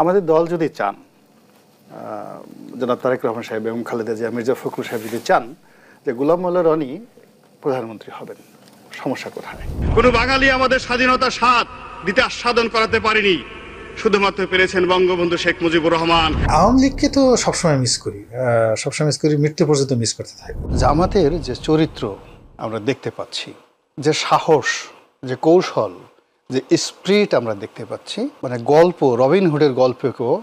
আমাদের দল যদি চান, জনাব তারেক রহমান সাহেব এবং খালেদা জিয়া, মির্জা ফখরুল সাহেব যদি চান যে গোলাম মোল্লা রনি প্রধানমন্ত্রী হবেন, সমস্যা কোথায়? কোনো বাঙালি আমাদের স্বাধীনতার স্বাদ দিতে আস্বাদন করাতে পারেনি, শুধুমাত্র পেরেছেন বঙ্গবন্ধু শেখ মুজিবুর রহমান। আওয়ামী লীগকে তো সবসময় মিস করি, মৃত্যু পর্যন্ত মিস করতে থাকবো। জামাতের যে চরিত্র আমরা দেখতে পাচ্ছি, যে সাহস, যে কৌশল, যে স্পিরিট আমরা দেখতে পাচ্ছি, মানে গল্প, রবিনহুডের গল্পকেও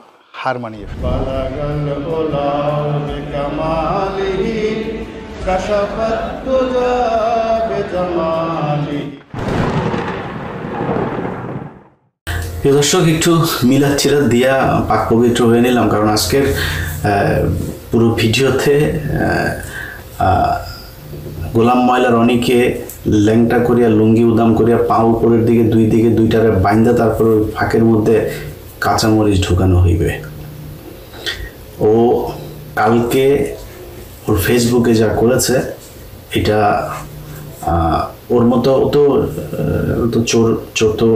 হার মানিয়ে প্রিয় দর্শক, একটু মিলাদ চিলাদ দিয়া পাক পবিত্র হয়ে নিলাম, কারণ আজকের পুরো ভিডিওতে গোলাম ময়লা রনিকে ল্যাংটা করিয়া, লুঙ্গি উদাম করিয়া, পা উপরের দিকে দুই দিকে দুইটারে বাইন্দা, তারপর ওই ফাঁকের মধ্যে কাঁচামরিচ ঢুকানো হইবে। ও কালকে ওর ফেসবুকে যা করেছে, এটা ওর মতো চোর তো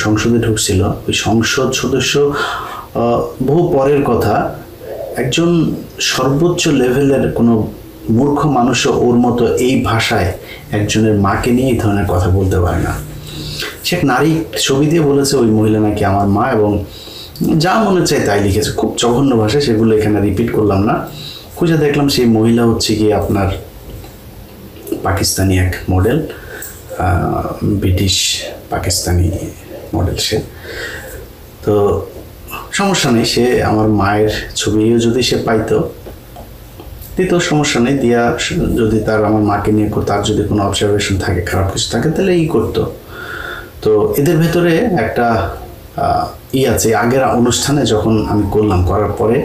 সংসদে ঢুকছিল, ওই সংসদ সদস্য বহু পরের কথা। একজন সর্বোচ্চ লেভেলের কোনো মূর্খ মানুষও ওর মতো এই ভাষায় একজনের মাকে নিয়ে এই ধরনের কথা বলতে পারে না। সে এক নারী ছবি দিয়ে বলেছে ওই মহিলা নাকি আমার মা, এবং যা মনে চায় তাই লিখেছে, খুব জঘন্য ভাষায়। সেগুলো এখানে রিপিট করলাম না। খুঁজে দেখলাম সেই মহিলা হচ্ছে গিয়ে আপনার পাকিস্তানি এক মডেল, ব্রিটিশ পাকিস্তানি মডেল। সে তো সমস্যা নেই, সে আমার মায়ের ছবিও যদি সে পাইতো দিত, সমস্যা নেই। দিয়া যদি তার আমার মাকে নিয়ে তার যদি কোনো অবজারভেশন থাকে, খারাপ কিছু থাকে, তাহলে করতো। তো এদের ভেতরে একটা আছে। আগের অনুষ্ঠানে যখন আমি করার পরে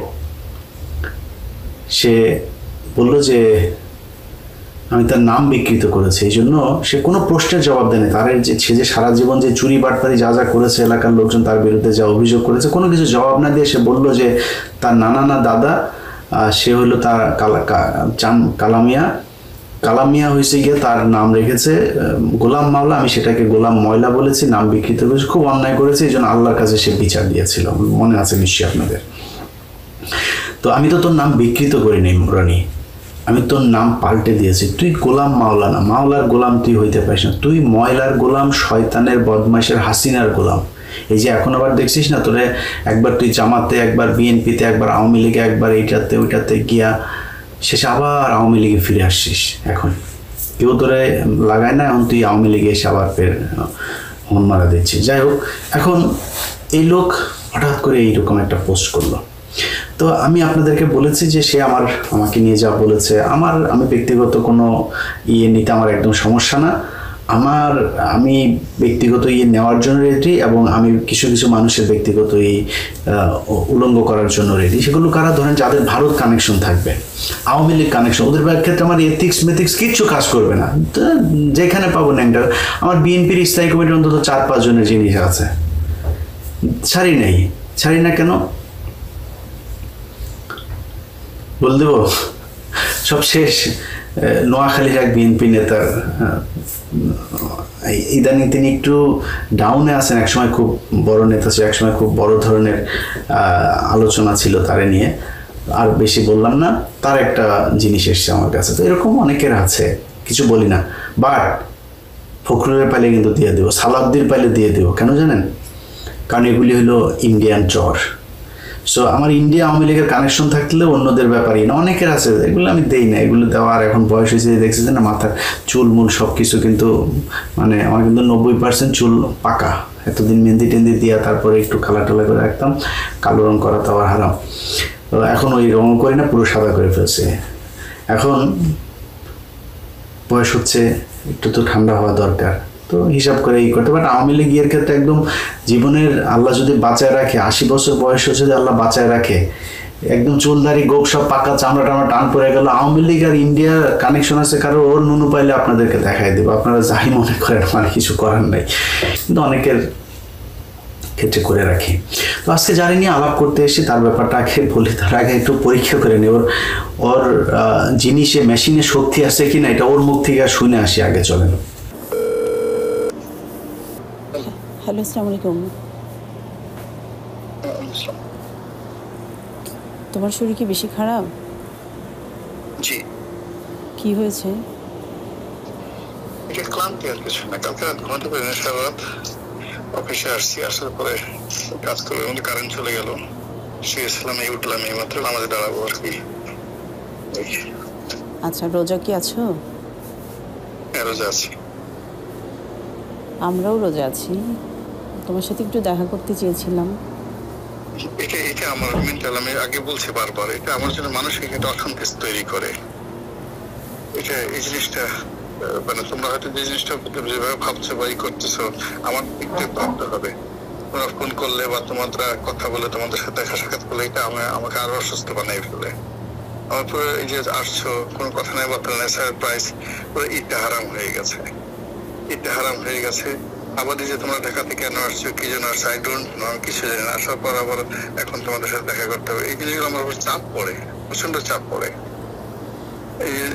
সে বলল যে আমি তার নাম বিকৃত করেছি, এই জন্য সে কোনো প্রশ্নের জবাব দেয়নি। তার সে যে সারা জীবন যে চুরি বাটপারি যা যা করেছে, এলাকার লোকজন তার বিরুদ্ধে যা অভিযোগ করেছে, কোনো কিছু জবাব না দিয়ে সে বলল যে তার নানা না দাদা, সে হলো তার কালামিয়া হয়েছে গিয়ে তার নাম রেখেছে গোলাম মাওলা, আমি সেটাকে গোলাম ময়লা বলেছি, নাম বিকৃত করেছি, খুব অন্যায় করেছে, এই জন্য আল্লাহর কাছে সে বিচার দিয়েছিল। মনে আছে নিশ্চয়ই আপনাদের। তো আমি তো তোর নাম বিকৃত করিনি রনি, আমি তোর নাম পাল্টে দিয়েছি। তুই গোলাম মাওলা না, মাওলার গোলাম তুই হইতে পারিস না, তুই ময়লার গোলাম, শয়তানের, বদমাইশের, হাসিনার গোলাম। এই যে এখন আবার দেখছিস না, তোরে একবার তুই জামাতে, একবার বিএনপিতে, একবার আওয়ামী লীগে, একবার এইটাতে ওইটাতে গিয়া শেষে আবার আওয়ামী লীগে ফিরে আসছিস। এখন কেউ তোরে লাগায় না, এখন তুই আওয়ামী লীগে এসে আবার মন মারা দিচ্ছিস। যাই হোক, এখন এই লোক হঠাৎ করে এইরকম একটা পোস্ট করলো। তো আমি আপনাদেরকে বলেছি যে সে আমাকে নিয়ে যা বলেছে, আমি ব্যক্তিগত কোনো নিতে আমার একদম সমস্যা না। আমি ব্যক্তিগত নেওয়ার জন্য রেডি, এবং আমি কিছু কিছু মানুষের ব্যক্তিগত উলঙ্গ করার জন্য রেডি। সেগুলো কারা? ধরেন যাদের ভারত কানেকশন থাকবে, আওয়ামী লীগ কানেকশন, ওদের ক্ষেত্রে আমার এথিক্স মেথিক্স কিচ্ছু কাজ করবে না। যেখানে পাবো ন্যাংটা, আমার বিএনপির স্থায়ী কমিটির অন্তত 4-5 জনের জিনিস আছে, ছাড়ি না কেন বল দেব? সব শেষ। নোয়াখালীর এক বিএনপি নেতার ইদানিং তিনি একটু ডাউনে আছেন, একসময় খুব বড় নেতা ছিল, একসময় খুব বড় ধরনের আলোচনা ছিল তারে নিয়ে, আর বেশি বললাম না। তার একটা জিনিস এসছে আমার কাছে। তো এরকম অনেকের আছে, কিছু বলি না, বাট ফখরুলের পাইলে কিন্তু দিয়ে দেবো, সালাউদ্দির পাইলে দিয়ে দেবো। কেন জানেন? কারণ এগুলি হলো ইন্ডিয়ান চর। সো আমার ইন্ডিয়া আওয়ামী লীগের কানেকশন থাকলে অন্যদের ব্যাপারই না, অনেকের আছে, এগুলো আমি দেই না। এগুলো দেওয়ার এখন বয়স হয়েছে, দেখছি না মাথার চুল মূল সব কিছু, কিন্তু মানে আমার কিন্তু 90% চুল পাকা। এতদিন মেহেন্দি টেন্দি দিয়া তারপরে একটু কালা টালা করে রাখতাম, কালো রং করা তো আবার হারাম। তো এখন ওই রং করি না, পুরো সাদা করে ফেলছে। এখন বয়স হচ্ছে, একটু তো ঠান্ডা হওয়া দরকার, তো হিসাব করে করতে। বাট আওয়ামী লীগের ক্ষেত্রে একদম জীবনের আল্লাহ যদি বাঁচায় রাখে, 80 বছর বয়স হচ্ছে যদি আল্লাহ বাঁচায় রাখে, একদম চুলদারি গোপ সব পাকা, চামড়া টামড়া টান পড়ে গেল, আওয়ামী লীগ আর ইন্ডিয়ার কানেকশন আছে কারো, ওর নুনু পাইলে আপনাদেরকে দেখাই দেবো। আপনারা যাই মনে করেন, আমার কিছু করার নাই, কিন্তু অনেকের ক্ষেত্রে করে রাখি। তো আজকে যারা নিয়ে আলাপ করতে এসে তার ব্যাপারটা আগে বলি, তার আগে একটু পরীক্ষা করে নিই ওর জিনিসে মেশিনে শক্তি আছে কিনা, এটা ওর মুখ থেকে শুনে আসি আগে। চলেন। হ্যালো, আসসালামু আলাইকুম। ইসলাম। তোমার শরীর কি বেশি খারাপ? জি, কি হয়েছে? এটা ক্লান্তি আর কিছু না। কালকে রাত ঘুমাতে পারি না, সারা রাত অফিসে আসছি, আসার পরে কাজ করে মধ্যে কারেন্ট চলে গেল, শুয়েছিলাম, এই উঠলাম, এই মাত্র আমাদের দাঁড়াবো আর কি। আচ্ছা, রোজা কি আছো? রোজা আছি। আমরাও রোজা আছি। তোমার সাথে একটু দেখা করতে চেয়েছিলাম। এটা এটা আমার মেন্টাল, আমি আগে বলছি বারবার, এটা আমার জন্য মানসিক একটা অশান্তি তৈরি করে। এটা এই জিনিসটা মানে তোমরা হয়তো যে জিনিসটা যেভাবে ভাবছো বা ই করতেছো, আমার একটু ভাবতে হবে। তোমরা ফোন করলে বা তোমরা কথা বলে তোমাদের সাথে দেখা সাক্ষাৎ করলে এটা আমাকে আরো অসুস্থ বানাই ফেলে। আমার পুরো এই যে আসছো, কোনো কথা নাই, বার্তা নাই, সারপ্রাইজ, পুরো ঈদটা হারাম হয়ে গেছে, ঈদটা হারাম হয়ে গেছে। আবার এই যে তোমরা ঢাকাতে কেন আসছো, কি জন্য আসছো, আই ডোন্ট নো, আমি কিছু জানি না। আসার পর আবার এখন তোমাদের সাথে দেখা করতে হবে, এই জিনিসগুলো আমার উপর চাপ পড়ে, প্রচন্ড চাপ পড়ে।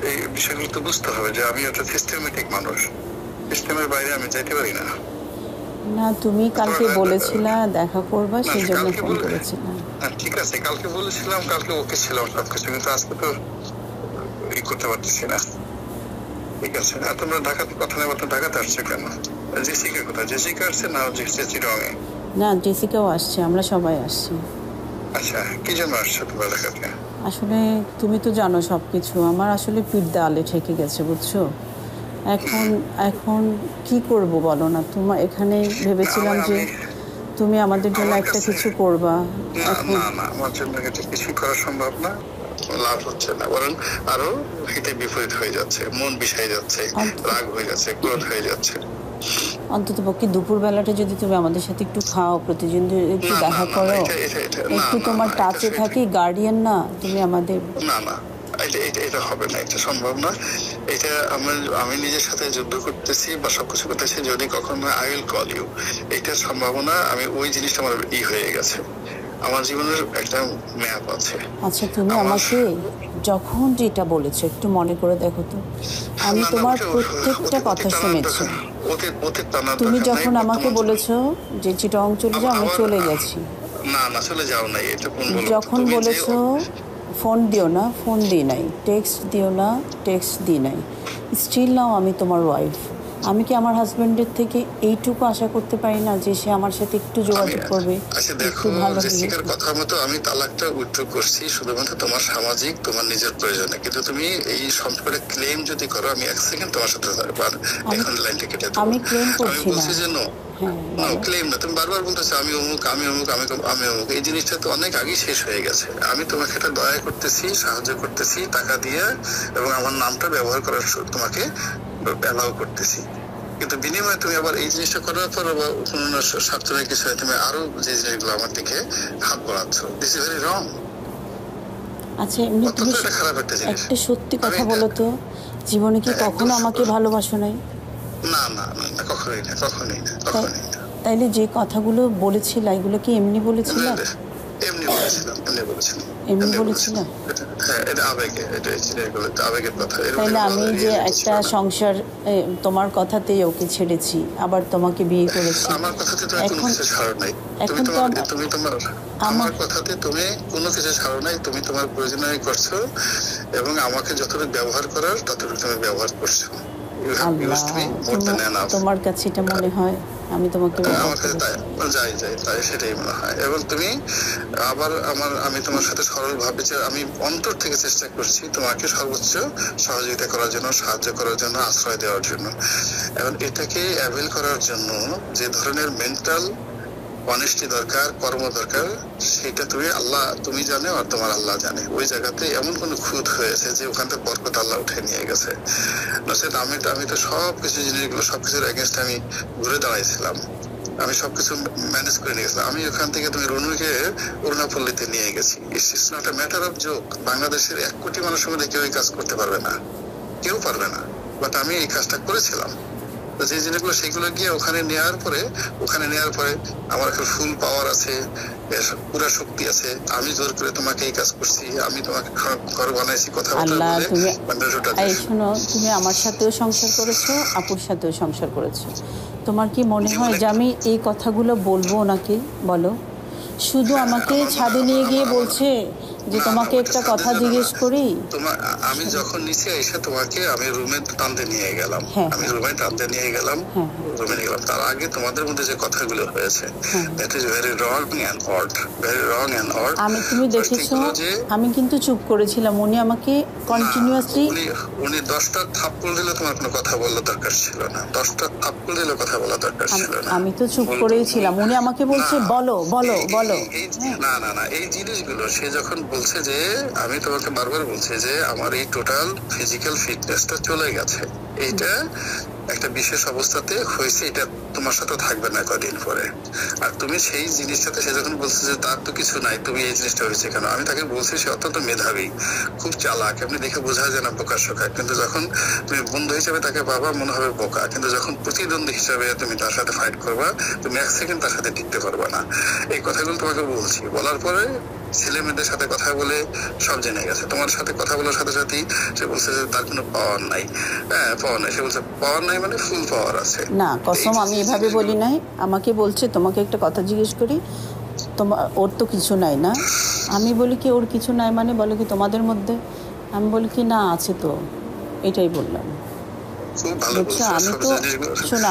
এই বিষয়গুলো তো বুঝতে হবে যে আমি একটা সিস্টেমেটিক মানুষ, সিস্টেমের বাইরে আমি যাইতে পারি না। না, তুমি কালকে বলেছিলা দেখা করবা, সেই জন্য ফোন করেছিলাম। ঠিক আছে, কালকে বলেছিলাম, কালকে ওকে ছিলাম সবকিছু, কিন্তু আজকে তো ই করতে পারতেছি না। ঠিক আছে, আর তোমরা ঢাকাতে কথা নেই, ঢাকাতে আসছে কেন? জেসিকা কোথায়? জেসিকা আসছে না চিটংয়ে? না, জেসিকাও আসছে, আমরা সবাই আসছি। আচ্ছা, কি জন্য আসছো তোমরা ঢাকাতে? আসলে তুমি তো জানো সবকিছু, আমার আসলে পিঠ দেয়ালে ঠেকে গেছে, বুঝছো। এখন এখন কি করব বলো না। তোমার এখানে ভেবেছিলাম যে তুমি আমাদের জন্য একটা কিছু করবা। না না, আমার জন্য এটা কিছু করা সম্ভব না, লাভ হচ্ছে না, বরং আরো হিতে বিপরীত হয়ে যাচ্ছে, মন বিষাই যাচ্ছে, রাগ হয়ে যাচ্ছে, ক্রোধ হয়ে যাচ্ছে। অন্তত পক্ষে দুপুর বেলাটা যদি তুমি আমাদের সাথে একটু খাও, প্রতিদিন একটু দেখা করো, একটু তোমার টাচে থাকি, গার্ডিয়ান না তুমি আমাদের। না না, এটা হবে না, এটা সম্ভব না। এটা আমি নিজের সাথে যুদ্ধ করতেছি বা সবকিছু করতেছি, যদি কখনো আই উইল কল ইউ, এইটার সম্ভাবনা, আমি ওই জিনিসটা আমার হয়ে গেছে, আমার জীবনের একটা ম্যাপ আছে। আচ্ছা, তুমি আমাকে যখন যেটা বলেছো একটু মনে করে দেখো তো, আমি তোমার প্রত্যেকটা কথা শুনেছি। তুমি যখন আমাকে বলেছো যে চিটং চলে যাও, আমি চলে গেছি। না না, চলে যাও নাই, এটা কোন বলো? যখন বলেছো ফোন দিও না, ফোন দিই নাই, টেক্সট দিও না, টেক্সট দিই নাই, স্টিল নাও আমি তোমার ওয়াইফ। আমি কি আমার হাজবেন্ডের থেকে এইটুকু আশা করতে পারি না যে সে আমার সাথে একটু যোগাযোগ করবে? আচ্ছা দেখো, জেসিকার কথা মতো আমি তালাকটা উইথড্র করছি শুধুমাত্র তোমার সামাজিক, তোমার নিজের প্রয়োজনে, কিন্তু তুমি এই সম্পর্কে ক্লেম যদি করো, আমি এক সেকেন্ড তোমার সাথে এখন লাইনটা কেটে দেবো। আমি ক্লেম করছি না, বলছি যে নো, ক্লেম না, তুমি বারবার বলতেছো আমি অমুক, আমি অমুক, আমি অমুক। এই জিনিসটা তো অনেক আগেই শেষ হয়ে গেছে। আমি তোমাকে একটা দয়া করতেছি, সাহায্য করতেছি টাকা দিয়ে, এবং আমার নামটা ব্যবহার করার তোমাকে অ্যালাউ করতেছি, কিন্তু বিনিময়ে তুমি আবার এই জিনিসটা করার পর বা কোনো স্বার্থের কিছু তুমি আরো যে জিনিসগুলো আমার দিকে হাত বাড়াচ্ছ, দিস ইজ ভেরি রং। আচ্ছা, এমনি তুমি একটা সত্যি কথা বলো তো, জীবনে কি কখনো আমাকে ভালোবাসো নাই? না না না, কখনোই না, কখনোই না, কখনোই না। তাইলে যে কথাগুলো বলেছিলা, এগুলো কি এমনি বলেছিলা? এমনি বলেছিলাম, এমনি বলেছিলাম। হ্যাঁ, এটা আবেগে, এটা আবেগের কথা। তাইলে আমি যে একটা সংসার তোমার কথাতেই ওকে ছেড়েছি, আবার তোমাকে বিয়ে করেছি, আমার কথাতে তুমি কোনো কিছু ছাড়ো নাই, তুমি তোমার আমার কথাতে তুমি কোনো কিছু ছাড়ো নাই, তুমি তোমার প্রয়োজনীয় করছো, এবং আমাকে যতটুকু ব্যবহার করার ততটুকু তুমি ব্যবহার করছো। তোমার কাছে এটা মনে হয় আমি তোমাকে? আমার কাছে তাই সেটাই মনে হয়। এবং তুমি আবার আমি তোমার সাথে সরল ভাবে যে আমি অন্তর থেকে চেষ্টা করছি তোমাকে সর্বোচ্চ সহযোগিতা করার জন্য, সাহায্য করার জন্য, আশ্রয় দেওয়ার জন্য। এবং এটাকে অ্যাভেল করার জন্য যে ধরনের মেন্টাল অনেস্টি দরকার, কর্ম দরকার, সেটা তুমি জানো আর তোমার আল্লাহ জানে। ওই জায়গাতে এমন কোন খুঁত হয়েছে যে ওখান থেকে বরকত আল্লাহ উঠে নিয়ে গেছে। আমি তো সবকিছু জিনিসগুলো, সবকিছুর এগেনস্ট আমি ঘুরে দাঁড়াইছিলাম, আমি সবকিছু ম্যানেজ করে নিয়ে গেছিলাম। আমি ওখান থেকে তুমি রনুকে অরুণাপল্লীতে নিয়ে গেছি। It's not a matter of joke. বাংলাদেশের 1 কোটি মানুষের মধ্যে কেউ এই কাজ করতে পারবে না, কেউ পারবে না, বাট আমি এই কাজটা করেছিলাম। যে জিনিসগুলো সেগুলো গিয়ে ওখানে নেওয়ার পরে আমার একটা ফুল পাওয়ার আছে, পুরো শক্তি আছে। আমি জোর করে তোমাকে এই কাজ করছি, আমি তোমাকে ঘর বানাইছি, কথা বলে। শোনো, তুমি আমার সাথেও সংসার করেছো, আপুর সাথেও সংসার করেছো। তোমার কি মনে হয় যে আমি এই কথাগুলো বলবো ওনাকে? বলো, শুধু আমাকে ছাদে নিয়ে গিয়ে বলছে যে তোমাকে একটা কথা জিজ্ঞেস করি। আমি যখন নিচে এসে তোমাকে আমি রুমে টানতে নিয়ে গেলাম, আমি রুমে টানতে নিয়ে গেলাম, রুমে নিয়ে গেলাম, তার আগে তোমাদের মধ্যে যে কথাগুলো হয়েছে that is very wrong and odd, very wrong and odd. তুমি দেখেছো আমি কিন্তু চুপ করেছিলাম, উনি আমাকে কন্টিনিউয়াসলি উনি 10টা থাপ্পড় দিলে তোমার কোনো কথা বলার দরকার ছিল না, 10টা থাপ্পড় দিলে কথা বলার দরকার ছিল না। আমি তো চুপ করেই ছিলাম, উনি আমাকে বলছে বলো বলো বলো। না না না, এই জিনিসগুলো সে যখন বলছে যে আমি তোমাকে বারবার বলছি যে আমার এই টোটাল ফিজিক্যাল ফিটনেসটা চলে গেছে, এইটা একটা বিশেষ অবস্থাতে হয়েছে, এটা তোমার সাথে থাকবে না কদিন পরে। আর তুমি সেই জিনিসটাতে সে যখন বলছে যে তার তো কিছু নাই, তুমি এই জিনিসটা হয়েছে কেন, আমি তাকে বলছি সে অত্যন্ত মেধাবী, খুব চালাক, আপনি দেখে বোঝা যায় না বোকা শোকা, কিন্তু যখন তুমি বন্ধু হিসেবে তাকে পাবা মনে হবে বোকা, কিন্তু যখন প্রতিদ্বন্দ্বী হিসাবে তুমি তার সাথে ফাইট করবা তুমি এক সেকেন্ড তার সাথে টিকতে পারবা না। এই কথাগুলো তোমাকে বলছি, বলার পরে ছেলে মেয়েদের সাথে কথা বলে সব জেনে গেছে। তোমার সাথে কথা বলার সাথে সাথেই সে বলছে যে তার কোনো পাওয়ার নাই, হ্যাঁ পাওয়ার নাই, সে বলছে পাওয়ার নাই মানে ফুল পাওয়ার আছে। না কসম আমি এভাবে বলি নাই, আমাকে বলছে তোমাকে একটা কথা জিজ্ঞেস করি, তোমার ওর তো কিছু নাই না। আমি বলি কি ওর কিছু নাই মানে, বলে কি তোমাদের মধ্যে, আমি বলি কি না আছে তো, এটাই বললাম। বুঝছো আমি তো শোনো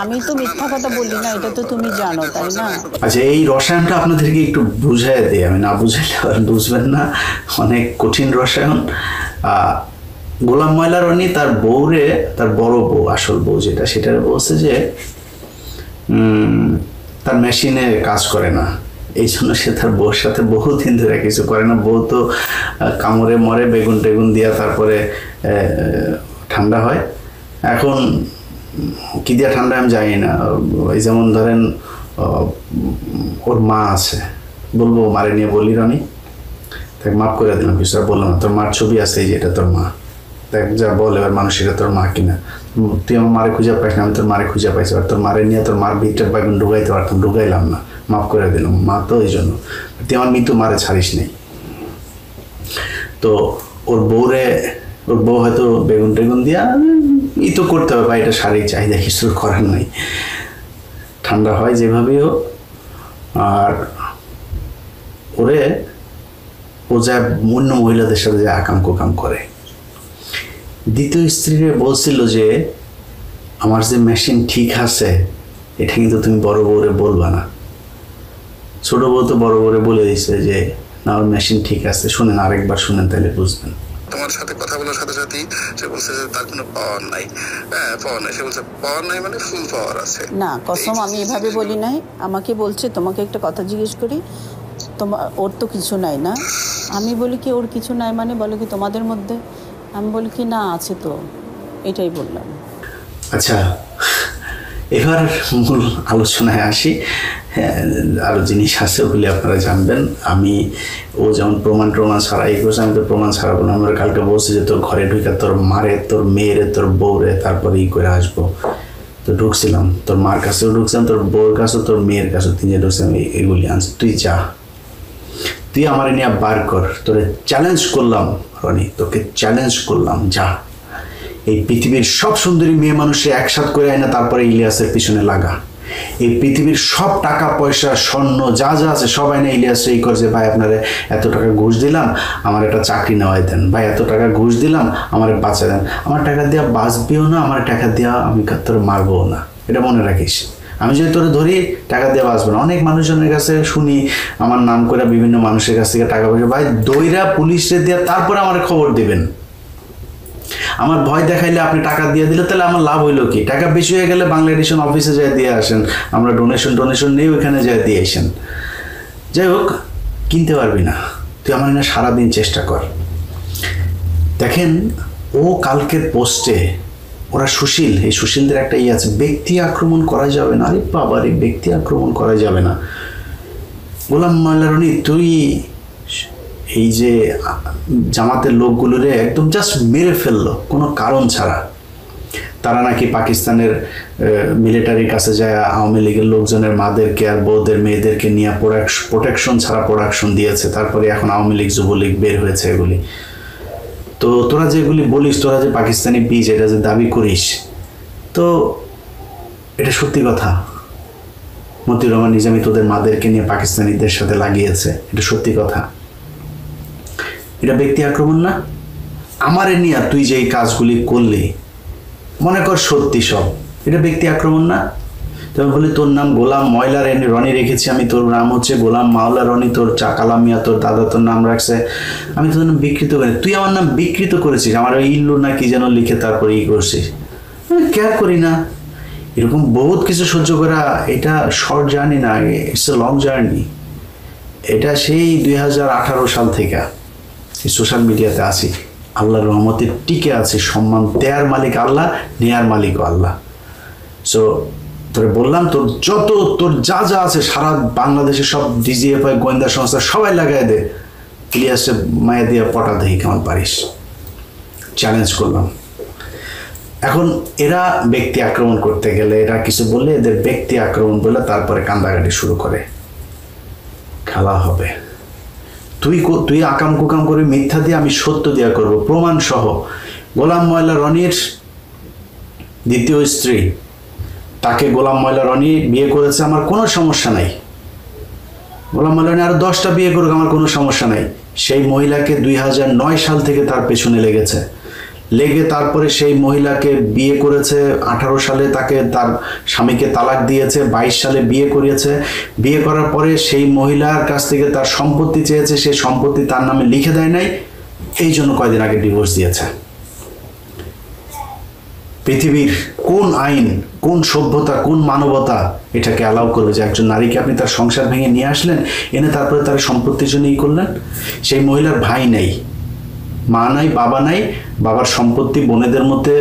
আমি তো মিথ্যা কথা বলি না, এটা তো তুমি জানো তাই না। আচ্ছা এই রসায়নটা আপনাদেরকে একটু বুঝাই দিই, আমি না বুঝাইলে বুঝবেন না, অনেক কঠিন রসায়ন। গোলাম ময়লা রনি তার বউরে, তার বড় বউ আসল বউ যেটা, সেটা বলছে যে তার মেশিনে কাজ করে না, এই জন্য সে তার বউর সাথে বহুদিন ধরে কিছু করে না। বউ তো কামড়ে মরে বেগুন টেগুন দিয়া তারপরে ঠান্ডা হয়। এখন কি দিয়া ঠান্ডা আমি জানি না, এই যেমন ধরেন ওর মা আছে, বলবো মারে নিয়ে বলি রনি, তাকে মাফ করে দিলাম, কিছু আর বললাম না, তোর মার ছবি আছে এই যে এটা তোর মা, দেখ যা বল এবার মানুষ এটা তোর মা কিনা, তুই আমার মারে খুঁজে পাইস না, আমি তোর মারে খুঁজে পাইছি, আর তোর মারে নিয়ে তোর মার ভিতরে বেগুন ঢুকাইতে পারতাম, ঢুকাইলাম না, মাফ করে দিলাম, মা তো এই জন্য তুই আমার মৃত্যু মারে ছাড়িস নেই। তো ওর বউ হয়তো বেগুন টেগুন দিয়া ই তো করতে হবে, বা এটা শারীরিক চাহিদা, কিছু করার নাই, ঠান্ডা হয় যেভাবেই হোক। আর ওরে ও যা অন্য মহিলাদের সাথে যে আকাম কোকাম করে। দ্বিতীয় স্ত্রীরে বলছিল যে আমার যে মেশিন ঠিক আছে এটা কিন্তু তুমি বড় বউরে বলবা না। ছোট বউ তো বড় বউরে বলে দিচ্ছে যে না ওর মেশিন ঠিক আছে, শুনেন আরেকবার শুনেন তাহলে বুঝবেন। তোমার সাথে কথা বলার সাথে সাথেই সে বলছে যে তার কোনো পাওয়ার নাই, হ্যাঁ পাওয়ার নাই, সে বলছে পাওয়ার নাই মানে ফুল পাওয়ার আছে। না কসম আমি এভাবে বলি নাই, আমাকে বলছে তোমাকে একটা কথা জিজ্ঞেস করি, ওর তো কিছু নাই না। আমি বলি কি ওর কিছু নাই মানে, বলে কি তোমাদের মধ্যে, আমি বলি কি না আছে তো, এটাই বললাম। আচ্ছা এবার মূল আলোচনায় আসি। আরও জিনিস আছে ওগুলি আপনারা জানবেন। ও যেমন প্রমাণ ছাড়া এই করছে, আমি তো প্রমাণ ছাড়া বললাম, আমরা কালকে বলছি যে তোর ঘরে ঢুকে তোর মারে, তোর মেয়েরে, তোর বউরে তারপরে ই করে আসবো। তো ঢুকছিলাম, তোর মার কাছেও ঢুকছিলাম, তোর বউর কাছেও, তোর মেয়ের কাছেও, তিনজে ঢুকছিলাম, এগুলি আনছি। তুই যা, তুই আমার নিয়ে বার কর, তোরে চ্যালেঞ্জ করলাম রনি, তোকে চ্যালেঞ্জ করলাম, যা এই পৃথিবীর সব সুন্দরী মেয়ে মানুষের একসাথ করে আয় না, তারপরে ইলিয়াসের পিছনে লাগা। এই পৃথিবীর সব টাকা পয়সা স্বর্ণ যা যা আছে সবাই না ইলিয়াস এই করছে, ভাই আপনারা এত টাকা ঘুষ দিলাম আমার একটা চাকরি নেওয়াই দেন, ভাই এত টাকা ঘুষ দিলাম আমার বাঁচা দেন, আমার টাকা দেওয়া বাঁচবেও না, আমার টাকা দেওয়া আমি তোর মারবো না, এটা মনে রাখিস। আমি যদি তোরে ধরি টাকা দেওয়া বাঁচবো না। অনেক মানুষজনের কাছে শুনি আমার নাম করে বিভিন্ন মানুষের কাছ থেকে টাকা পয়সা, ভাই দইরা পুলিশে দেওয়া তারপরে আমার খবর দেবেন। আমার ভয় দেখাইলে আপনি টাকা দিয়ে দিলে তাহলে আমার লাভ হইলো কি? টাকা বেশি হয়ে গেলে বাংলাদেশন অফিসে যায় দিয়ে আসেন, আমরা ডোনেশন নিয়ে ওইখানে যায় দিয়ে আসেন। যাই হোক, কিনতে পারবি না, তুই আমার না সারাদিন চেষ্টা কর। দেখেন ও কালকের পোস্টে, ওরা সুশীল, এই সুশীলদের একটা ইয়ে আছে, ব্যক্তি আক্রমণ করা যাবে না। আরে বাবারে, ব্যক্তি আক্রমণ করা যাবে না। গোলাম ময়লা রনি, তুই এই যে জামাতের লোকগুলোরে একদম জাস্ট মেরে ফেললো কোনো কারণ ছাড়া। তারা নাকি পাকিস্তানের মিলিটারির কাছে যায় আওয়ামী লীগের লোকজনের মাদেরকে আর বউদের মেয়েদেরকে নিয়ে প্রোটেকশন ছাড়া প্রোডাকশন দিয়েছে, তারপরে এখন আওয়ামী লীগ যুবলীগ বের হয়েছে এগুলি। তো তোরা যেগুলি বলিস, তোরা যে পাকিস্তানি বীজ এটা যে দাবি করিস, তো এটা সত্যি কথা। মতিউর রহমান নিজামী তোদের মাদেরকে নিয়ে পাকিস্তানিদের সাথে লাগিয়েছে, এটা সত্যি কথা। এটা ব্যক্তি আক্রমণ না? আমারে নিয়ে তুই যে এই কাজগুলি করলি, মনে কর সত্যি সব, এটা ব্যক্তি আক্রমণ না? তবে বলি তোর নাম গোলাম ময়লা রনি রেখেছি আমি, তোর নাম হচ্ছে গোলাম মাওলা রনি, তোর কালাম মিয়া তোর দাদা তোর নাম রাখছে, আমি তোর নাম বিকৃত করি। তুই আমার নাম বিকৃত করেছিস, আমার ইল্লু না কি যেন লিখে তারপরে করছিস, আমি কেয়ার করি না। এরকম বহুত কিছু সহ্য করা, এটা শর্ট জার্নি না, ইটস এ লং জার্নি। এটা সেই 2018 সাল থেকে সোশ্যাল মিডিয়াতে আছি, আল্লাহর রহমতে টিকে আছে। সম্মান দেয়ার মালিক আল্লাহ, নেয়ার মালিকও আল্লাহ। সো তোরে বললাম, তোর যা যা আছে সারা বাংলাদেশে সব ডিজিএফআই গোয়েন্দা সংস্থা সবাই লাগাই দে, ইলিয়াসে মায়া দিয়ে পটা দেখি কেমন পারিস, চ্যালেঞ্জ করলাম। এখন এরা ব্যক্তি আক্রমণ করতে গেলে, এরা কিছু বললে এদের ব্যক্তি আক্রমণ বলে তারপরে কান্দাকাটি শুরু করে। খেলা হবে, তুই আকাম কুকাম করে মিথ্যা দিয়ে, আমি সত্য দিয়া করব, প্রমাণ সহ। গোলাম ময়লা রনির দ্বিতীয় স্ত্রী, তাকে গোলাম ময়লা রনি বিয়ে করেছে, আমার কোনো সমস্যা নাই। গোলাম ময়লা রনি আরো 10টা বিয়ে করুক, আমার কোনো সমস্যা নাই। সেই মহিলাকে 2009 সাল থেকে তার পেছনে লেগে তারপরে সেই মহিলাকে বিয়ে করেছে। 18 সালে তাকে তার স্বামীকে তালাক দিয়েছে, 22 সালে বিয়ে করিয়েছে। বিয়ে করার পরে সেই মহিলার কাছ থেকে তার সম্পত্তি চেয়েছে, সেই সম্পত্তি তার নামে লিখে দেয় নাই, এই জন্য কয়দিন আগে ডিভোর্স দিয়েছে। পৃথিবীর কোন আইন, কোন সভ্যতা, কোন মানবতা এটাকে অ্যালাউ করবে যে একজন নারীকে আপনি তার সংসার ভেঙে নিয়ে আসলেন, এনে তারপরে তার সম্পত্তির জন্য করলেন? সেই মহিলার ভাই নাই, মা নাই, বাবা নাই, বাবার সম্পত্তি বোনেদের মধ্যে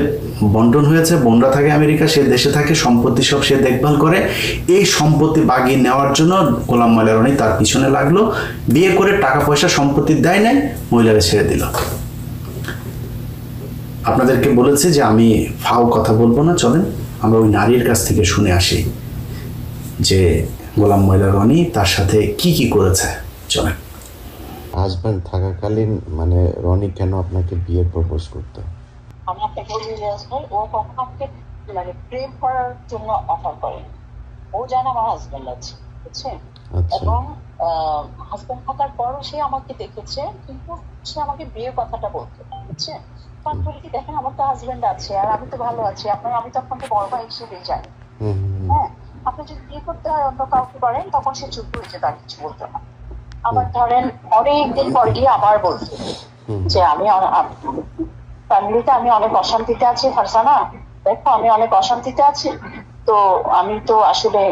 বন্টন হয়েছে, বোনরা থাকে আমেরিকা, সে দেশে থাকে, সম্পত্তি সব সে দেখভাল করে। এই সম্পত্তি বাগিয়ে নেওয়ার জন্য গোলাম ময়লা রনি তার পিছনে লাগলো, বিয়ে করে টাকা পয়সা সম্পত্তি দেয় নাই, মহিলারা ছেড়ে দিল। আপনাদেরকে বলেছি যে আমি ফাও কথা বলবো না, চলেন আমরা ওই নারীর কাছ থেকে শুনে আসি যে গোলাম ময়লা রনি তার সাথে কি কি করেছে। চলেন। হাজব্যান্ড থাকাকালীন মানে রনি কেন আপনাকে বিয়ের প্রপোজ করতো? আমাকে বলি ভাই, ও কখন আমাকে মানে প্রেম করার জন্য অফার করে। ও জানে আমার হাজব্যান্ড আছে, বুঝছেন? এবং হাজব্যান্ড থাকার পরও সে আমাকে দেখেছে, কিন্তু সে আমাকে বিয়ের কথাটা বলতো, বুঝছেন? তখন বলি কি, দেখেন আমার তো হাজব্যান্ড আছে আর আমি তো ভালো আছি, আমি তো আপনাকে বড় ভাই হিসেবেই জানি। হ্যাঁ, আপনি যদি বিয়ে করতে হয় অন্য কাউকে করেন, তখন সে চুপ হয়েছে, তার কিছু বলতো না। আবার ধরেন অনেকদিন পর গিয়ে আবার বলছে যে আমি ফ্যামিলিতে আমি অনেক অশান্তিতে আছি, ফারসানা দেখো আমি অনেক অশান্তিতে আছি, তো আমি তো আসলে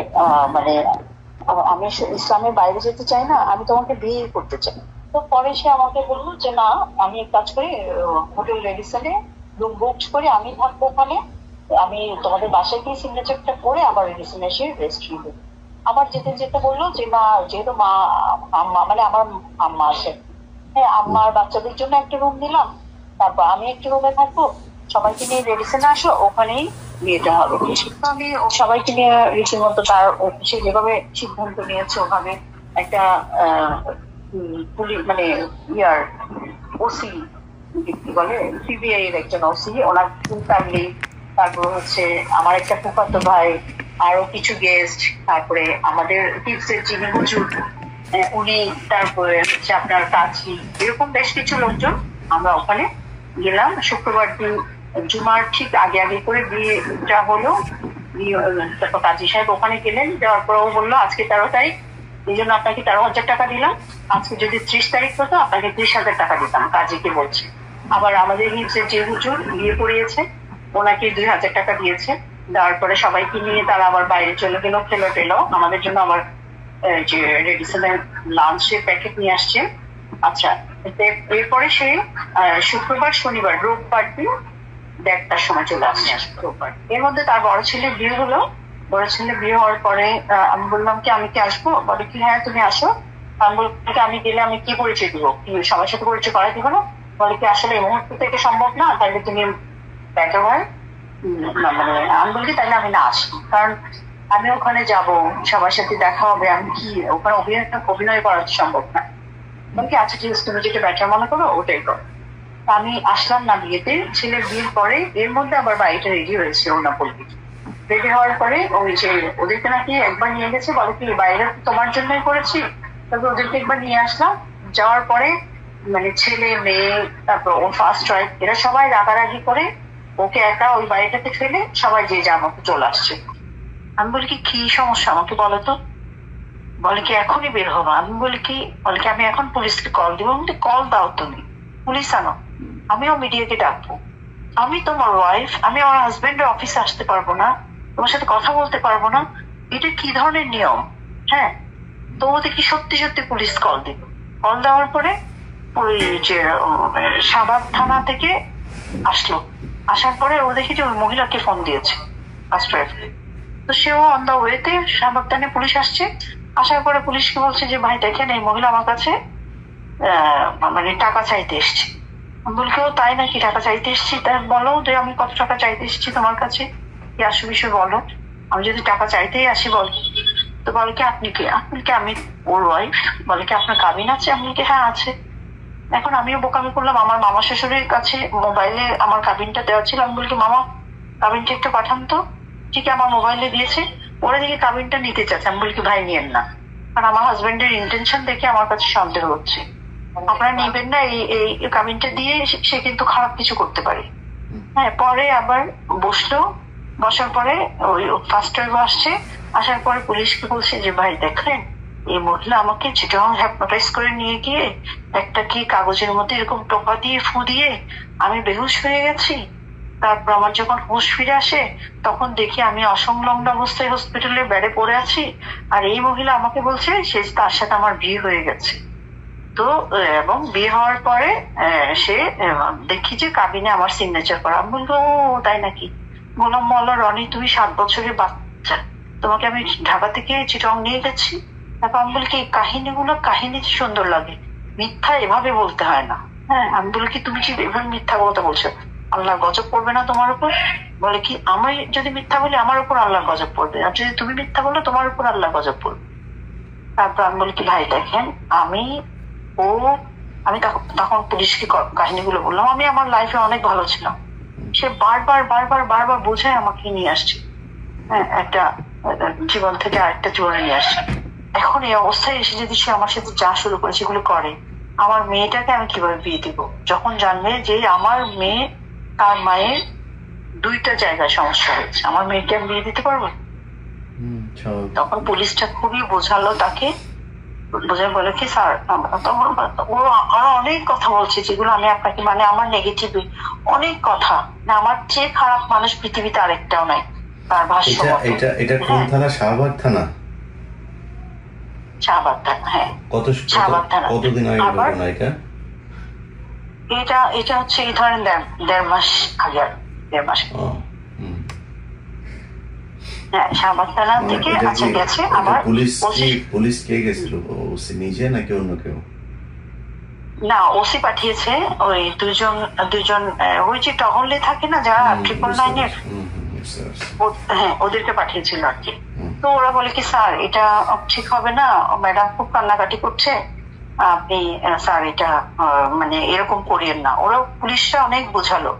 মানে আমি ইসলামের বাইরে যেতে চাই না, আমি তোমাকে বিয়ে করতে চাই। তো পরে সে আমাকে বললো যে না, আমি এক কাজ করি, হোটেল রেডিসনে রুম বুক করি, আমি থাকবো ওখানে, আমি তোমাদের বাসায় গিয়ে সিগনেচারটা করে আবার রেডিসনে এসে রেস্ট নিব। আবার যেতে যেতে বললো যে না, যেহেতু মা আম্মা মানে আমার আম্মা আছে, হ্যাঁ আম্মার বাচ্চাদের জন্য একটা রুম নিলাম, তারপর আমি একটা রুমে থাকবো, সবাইকে নিয়ে রেডিসনে আসো, ওখানেই বিয়েটা হবে। তো আমি সবাইকে নিয়ে রীতিমতো তার সে যেভাবে সিদ্ধান্ত নিয়েছে ওভাবে একটা মানে ওসি বলে সিবিআই এর একজন ওসি, ওনার ফুল ফ্যামিলি, তারপর হচ্ছে আমার একটা ফুফাতো ভাই, আরো কিছু গেস্ট, তারপরে আমাদের টিপসের যিনি হুজুর উনি, তারপরে হচ্ছে আপনার কাজী, এরকম বেশ কিছু লোকজন আমরা ওখানে গেলাম। শুক্রবার দিন জুমার ঠিক আগে আগে করে বিয়েটা হলো। তারপর কাজী সাহেব ওখানে গেলেন, যাওয়ার পর ও বললো আজকে 13 তারিখ, এই জন্য আপনাকে 13,000 টাকা দিলাম, আজকে যদি 30 তারিখ হতো আপনাকে 30,000 টাকা দিতাম, কাজীকে বলছে। আবার আমাদের হিপসের যে হুজুর বিয়ে পড়িয়েছে ওনাকে 2,000 টাকা দিয়েছে। দেওয়ার পরে সবাইকে নিয়ে তারা আবার বাইরে চলে গেল, খেলো টেলো, আমাদের জন্য আবার যে রেডিসনের লাঞ্চের প্যাকেট নিয়ে আসছে। আচ্ছা, এরপরে সে শুক্রবার শনিবার রোববার দিন 1:30টার সময় চলে আসছে রোববার। এর মধ্যে তার বড় ছেলের বিয়ে হলো। বড় ছেলে বিয়ে হওয়ার পরে আমি বললাম কি আমি কি আসবো? বলে কি হ্যাঁ তুমি আসো। আমি বললাম আমি গেলে আমি কি পরিচয় দিব, কি সবার সাথে পরিচয় করাই দিব না? বলে কি আসলে এই মুহূর্ত থেকে সম্ভব না, তাহলে তুমি বেটার হয় মানে আমি বলি তাহলে আমি না আসি, কারণ আমি ওখানে যাব, সবার সাথে দেখা হবে, আমি কি ওখানে অভিনয় করা সম্ভব না। বলকি আচ্ছা ঠিক আছে, তুমি যেটা বেটার মনে করো ওটাই করো। আমি আসলাম না বিয়েতে। ছেলের বিয়ের পরে এর মধ্যে আবার বাড়িটা রেডি হয়েছে ওনা বলবি, বেডে হওয়ার পরে ওই যে ওদেরকে নাকি একবার নিয়ে গেছে, বলে কি বাইরে তোমার জন্যই করেছি, তবে ওদেরকে একবার নিয়ে আসলাম। যাওয়ার পরে মানে ছেলে মেয়ে তারপর ও ফার্স্ট ওয়াইফ এরা সবাই রাগারাগি করে ওকে একা ওই বাড়িটাতে ফেলে সবাই যে যা মতো চলে আসছে। আমি বলি কি সমস্যা আমাকে বলো তো? বলে কি এখনই বের হবো। আমি বলি কি, বলে কি আমি এখন পুলিশকে কল দিব। আমি কল দাও, তুমি পুলিশ আনো, আমিও মিডিয়াকে ডাকবো। আমি তোমার ওয়াইফ, আমি আমার হাজবেন্ডের অফিসে আসতে পারবো না, তোমার সাথে কথা বলতে পারবো না, এটা কি ধরনের নিয়ম? হ্যাঁ, তো ও দেখি সত্যি সত্যি পুলিশ কল দিল। কল দেওয়ার পরে ওই যে শাহবাগ থানা থেকে আসলো, আসার পরে ও দেখি যে ওই মহিলাকে ফোন দিয়েছে ফার্স্ট ওয়াইফকে। তো সেও অন দা ওয়েতে শাহবাগ থানায় পুলিশ আসছে। আসার পরে পুলিশকে বলছে যে ভাই দেখেন এই মহিলা আমার কাছে মানে টাকা চাইতে এসছে। আমি বলি কেউ তাই নাকি, টাকা চাইতে এসছি? তাই বলো যে আমি কত টাকা চাইতে এসছি তোমার কাছে, কি আসু বিষয় বলো, আমি যদি টাকা চাইতেই আসি বল। তো বলে কি আপনি কি? আমি ওর ওয়াইফ। বলে কি আপনার কাবিন আছে? আমি কি হ্যাঁ আছে। এখন আমিও বোকামি করলাম, আমার মামা শ্বশুরের কাছে মোবাইলে আমার কাবিনটা দেওয়া ছিল। আমি বলি মামা কাবিনটা একটু পাঠান তো। ঠিক আমার মোবাইলে দিয়েছে, ওরা দেখে কাবিনটা নিতে চাচ্ছে। আমি বলি কি ভাই নিয়েন না, কারণ আমার হাজবেন্ডের ইন্টেনশন দেখে আমার কাছে সন্দেহ হচ্ছে, আপনারা নেবেন না, এই কাবিনটা দিয়ে সে কিন্তু খারাপ কিছু করতে পারে। হ্যাঁ, পরে আবার বসলো, বসার পরে ওই ফার্স্ট ওয়াইফ আসছে, আসার পরে পুলিশকে বলছে যে ভাই দেখেন এই মহিলা আমাকে চিটাং হ্যাপনোটাইজ করে নিয়ে গিয়ে একটা কি কাগজের মধ্যে এরকম টোকা দিয়ে ফু দিয়ে আমি বেহুশ হয়ে গেছি। তারপর আমার যখন হুঁশ ফিরে আসে তখন দেখি আমি অসংলগ্ন অবস্থায় হসপিটালের বেডে পড়ে আছি, আর এই মহিলা আমাকে বলছে সে তার সাথে আমার বিয়ে হয়ে গেছে। তো এবং বিয়ে হওয়ার পরে সে দেখি যে কাবিনে আমার সিগনেচার করা। আমি বলবো তাই নাকি? বললাম বলো রনি তুমি 7 বছরের বাচ্চা, তোমাকে আমি ঢাকা থেকে চিটং নিয়ে গেছি। তারপর আমি বলি কি কাহিনী সুন্দর লাগে, মিথ্যা এভাবে বলতে হয় না। হ্যাঁ, আমি বলি কি তুমি কি এভাবে মিথ্যা কথা বলছো, আল্লাহর গজব পড়বে না তোমার উপর? বলে কি আমি যদি মিথ্যা বলি আমার উপর আল্লাহর গজব পড়বে, আর যদি তুমি মিথ্যা বলো তোমার উপর আল্লাহর গজব পড়বে। তারপর আমি বলি কি ভাই দেখেন আমি তখন পুলিশকে কাহিনীগুলো বললাম, আমি আমার লাইফে অনেক ভালো ছিলাম, সে বারবার বোঝায় আমাকে নিয়ে আসছে। হ্যাঁ, একটা জীবন থেকে আরেকটা জীবনে নিয়ে আসছে। এখন এই অবস্থায় এসে যদি সে আমার সাথে যা শুরু করে সেগুলো করে, আমার মেয়েটাকে আমি কিভাবে বিয়ে দিব? যখন জানবে যে আমার মেয়ে তার মায়ের 2টা জায়গায় সমস্যা হয়েছে, আমার মেয়েকে আমি বিয়ে দিতে পারবো? তখন পুলিশটা খুবই বোঝালো তাকে, বোঝায় বলে কি স্যার ও আরো অনেক কথা বলছে যেগুলো আমি আপনাকে মানে আমার নেগেটিভ অনেক কথা, না আমার চেয়ে খারাপ মানুষ পৃথিবীতে আরেকটাও নাই। তার ভাষ্য এটা কোন থানা? শাহবাগ থানা? শাহবাগ থানা, হ্যাঁ শাহবাগ থানা। কতদিন আগে ঘটনা এটা? এটা হচ্ছে এই ধরেন 1.5 মাস আগে, 1.5 মাস। হ্যাঁ, শাহবাগ থানা থেকে আচ্ছা গেছে। আবার পুলিশ কে গেছিল? ওসি নিজে নাকি অন্য কেউ? না, ওসি পাঠিয়েছে। ওই দুজন ওই যে টহলে থাকে না যারা 999-এর, হ্যাঁ ওদেরকে পাঠিয়েছিল আর কি। তো ওরা বলে কি স্যার এটা ঠিক হবে না, ম্যাডাম খুব কান্নাকাটি করছে, আপনি স্যার এটা মানে এরকম করিয়েন না। ওরা পুলিশরা অনেক বোঝালো,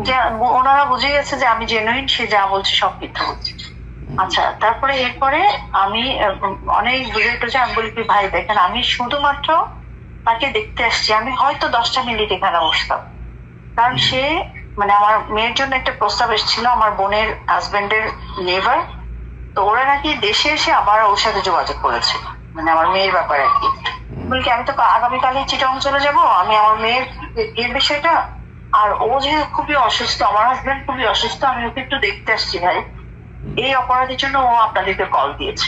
যে ওনারা বুঝে গেছে যে আমি জেনুইন, সে যা বলছে সব মিথ্যা বলছে। আচ্ছা, তারপরে এরপরে আমি অনেক বুঝাইতে আমি বলি কি ভাই দেখেন আমি শুধুমাত্র তাকে দেখতে আসছি, আমি হয়তো 10টা মিনিট এখানে বসতাম, কারণ সে মানে আমার মেয়ের জন্য একটা প্রস্তাব এসেছিল আমার বোনের হাজবেন্ডের নেভার। তো ওরা নাকি দেশে এসে আবার ওর সাথে যোগাযোগ করেছে, মানে আমার মেয়ের ব্যাপারে আর কি। বলকি আমি তো আগামীকালই চিটং চলে যাব, আমি আমার মেয়ের এর বিষয়টা, আর ও যে খুবই অসুস্থ, আমার হাজবেন্ড খুবই অসুস্থ, আমি ওকে একটু দেখতে আসছি ভাই, এই অপরাধের জন্য ও আপনাদেরকে কল দিয়েছে।